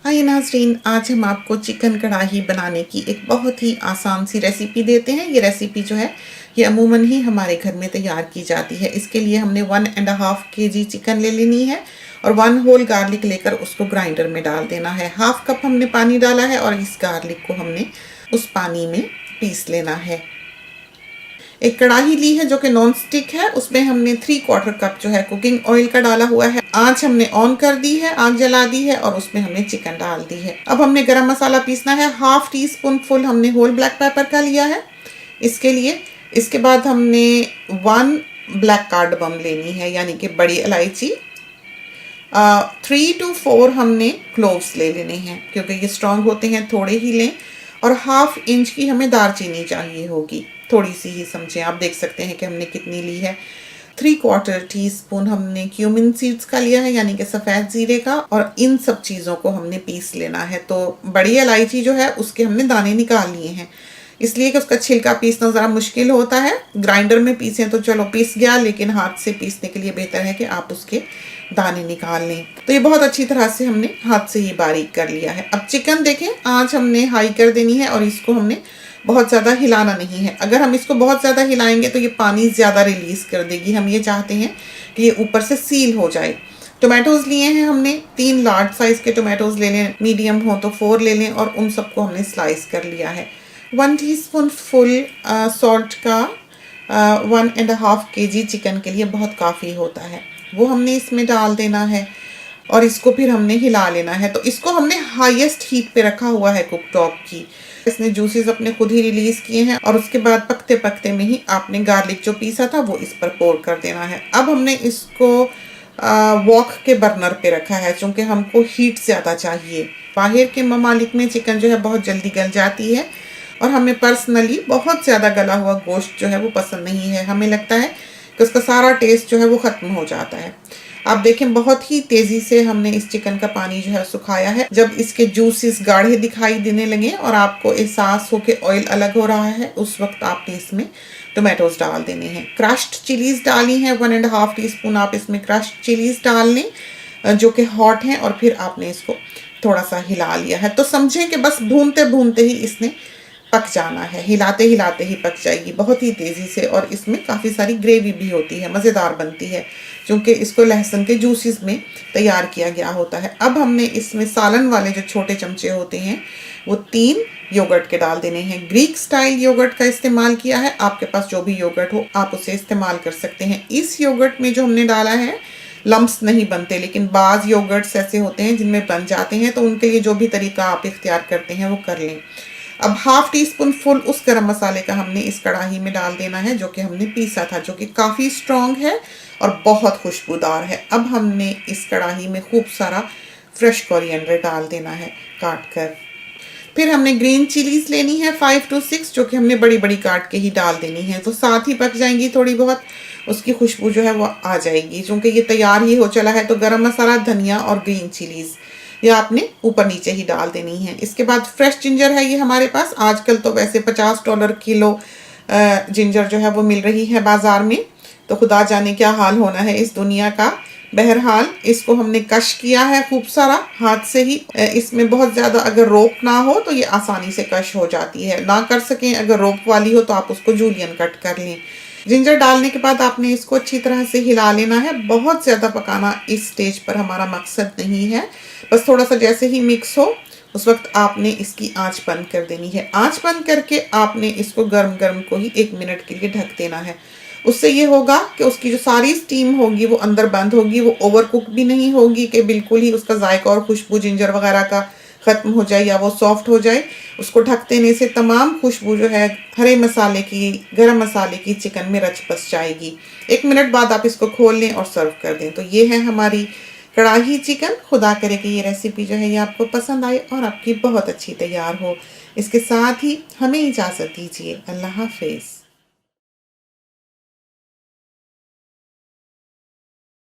हाय नाज़रीन, आज हम आपको चिकन कढ़ाई बनाने की एक बहुत ही आसान सी रेसिपी देते हैं। ये रेसिपी जो है ये अमूमन ही हमारे घर में तैयार की जाती है। इसके लिए हमने 1.5 kg चिकन ले लेनी है और 1 होल गार्लिक लेकर उसको ग्राइंडर में डाल देना है। हाफ कप हमने पानी डाला है और इस गार्लिक को हमने उस पानी में पीस लेना है। एक कढ़ाई ली है जो कि नॉन स्टिक है, उसमें हमने 3/4 कप जो है कुकिंग ऑयल का डाला हुआ है। आंच हमने ऑन कर दी है, आग जला दी है और उसमें हमने चिकन डाल दी है। अब हमने गरम मसाला पीसना है। 1/2 टीस्पून फुल हमने होल ब्लैक पेपर का लिया है इसके लिए। इसके बाद हमने 1 ब्लैक कार्डमम लेनी है, यानी कि बड़ी इलायची। 3 to 4 हमने क्लोव्स ले लेने हैं, क्योंकि ये स्ट्रांग होते हैं, थोड़े ही लें। और 1/2 इंच की हमें दालचीनी चाहिए होगी, थोड़ी सी ही समझें। आप देख सकते हैं कि हमने कितनी ली है। 3/4 टीस्पून हमने क्यूमिन सीड्स का लिया है, यानी कि सफ़ेद ज़ीरे का। और इन सब चीज़ों को हमने पीस लेना है। तो बड़ी इलायची जो है उसके हमने दाने निकाल लिए हैं, इसलिए कि उसका छिलका पीसना ज़रा मुश्किल होता है। ग्राइंडर में पीसें तो चलो पीस गया, लेकिन हाथ से पीसने के लिए बेहतर है कि आप उसके दाने निकाल लें। तो ये बहुत अच्छी तरह से हमने हाथ से ही बारीक कर लिया है। अब चिकन देखें, आंच हमने हाई कर देनी है और इसको हमने बहुत ज़्यादा हिलाना नहीं है। अगर हम इसको बहुत ज़्यादा हिलाएंगे तो ये पानी ज़्यादा रिलीज़ कर देगी। हम ये चाहते हैं कि ये ऊपर से सील हो जाए। टोमेटोज़ लिए हैं हमने, 3 लार्ज साइज़ के टोमेटोज़ ले लें, मीडियम हो तो 4 ले लें और उन सबको हमने स्लाइस कर लिया है। 1 टीस्पून फुल सॉल्ट का 1.5 kg चिकन के लिए बहुत काफ़ी होता है, वो हमने इसमें डाल देना है और इसको फिर हमने हिला लेना है। तो इसको हमने हाईएस्ट हीट पे रखा हुआ है कुक टॉप की। इसने जूसेस अपने खुद ही रिलीज़ किए हैं और उसके बाद पकते पकते में ही आपने गार्लिक जो पीसा था वो इस पर पोर कर देना है। अब हमने इसको वॉक के बर्नर पे रखा है, चूँकि हमको हीट ज़्यादा चाहिए। बाहर के ममालिक में चिकन जो है बहुत जल्दी गल जाती है और हमें पर्सनली बहुत ज़्यादा गला हुआ गोश्त जो है वो पसंद नहीं है। हमें लगता है कि उसका सारा टेस्ट जो है वो ख़त्म हो जाता है। आप देखें, बहुत ही तेज़ी से हमने इस चिकन का पानी जो है सुखाया है। जब इसके जूसेस गाढ़े दिखाई देने लगे और आपको एहसास हो कि ऑयल अलग हो रहा है, उस वक्त आपने इसमें टोमेटोज़ डाल देने हैं। क्रश्ड चिलीज़ डाली हैं 1.5 टीस्पून। आप इसमें क्रश्ड चिलीज़ डाल लें जो कि हॉट हैं, और फिर आपने इसको थोड़ा सा हिला लिया है। तो समझें कि बस भूनते भूनते ही इसने पक जाना है, हिलाते हिलाते ही पक जाएगी बहुत ही तेज़ी से। और इसमें काफ़ी सारी ग्रेवी भी होती है, मज़ेदार बनती है, क्योंकि इसको लहसुन के जूसेस में तैयार किया गया होता है। अब हमने इसमें सालन वाले जो छोटे चमचे होते हैं वो 3 योगर्ट के डाल देने हैं। ग्रीक स्टाइल योगर्ट का इस्तेमाल किया है, आपके पास जो भी योगर्ट हो आप उसे इस्तेमाल कर सकते हैं। इस योगर्ट में जो हमने डाला है लम्प्स नहीं बनते, लेकिन बाज़ योगर्ट्स ऐसे होते हैं जिनमें बन जाते हैं, तो उनके लिए जो भी तरीका आप इख्तियार करते हैं वो कर लें। अब 1/2 टीस्पून फुल उस गरम मसाले का हमने इस कढ़ाई में डाल देना है जो कि हमने पीसा था, जो कि काफ़ी स्ट्रॉन्ग है और बहुत खुशबूदार है। अब हमने इस कढ़ाई में खूब सारा फ्रेश कोरिएंडर डाल देना है काट कर। फिर हमने ग्रीन चिलीज़ लेनी है 5 to 6, जो कि हमने बड़ी बड़ी काट के ही डाल देनी है, तो साथ ही पक जाएंगी थोड़ी बहुत, उसकी खुशबू जो है वो आ जाएगी। क्योंकि ये तैयार ही हो चला है, तो गरम मसाला, धनिया और ग्रीन चिलीज़ ये आपने ऊपर नीचे ही डाल देनी है। इसके बाद फ्रेश जिंजर है ये हमारे पास। आजकल तो वैसे $50 किलो जिंजर जो है वो मिल रही है बाज़ार में, तो खुदा जाने क्या हाल होना है इस दुनिया का। बहरहाल इसको हमने कश किया है खूब सारा हाथ से ही। इसमें बहुत ज़्यादा अगर रोप ना हो तो ये आसानी से कश हो जाती है, ना कर सकें अगर रोप वाली हो तो आप उसको जूलियन कट कर लें। जिंजर डालने के बाद आपने इसको अच्छी तरह से हिला लेना है। बहुत ज़्यादा पकाना इस स्टेज पर हमारा मकसद नहीं है, बस थोड़ा सा जैसे ही मिक्स हो उस वक्त आपने इसकी आंच बंद कर देनी है। आंच बंद करके आपने इसको गर्म गर्म को ही 1 मिनट के लिए ढक देना है। उससे ये होगा कि उसकी जो सारी स्टीम होगी वो अंदर बंद होगी, वो ओवर कुक भी नहीं होगी कि बिल्कुल ही उसका जायका और खुशबू जिंजर वगैरह का ख़त्म हो जाए या वो सॉफ्ट हो जाए। उसको ढक देने से तमाम खुशबू जो है हरे मसाले की, गरम मसाले की चिकन में रच बस जाएगी। 1 मिनट बाद आप इसको खोल लें और सर्व कर दें। तो ये है हमारी कढ़ाई चिकन। खुदा करे कि ये रेसिपी जो है ये आपको पसंद आए और आपकी बहुत अच्छी तैयार हो। इसके साथ ही हमें इजाज़त दीजिए। अल्लाह हाफिज़।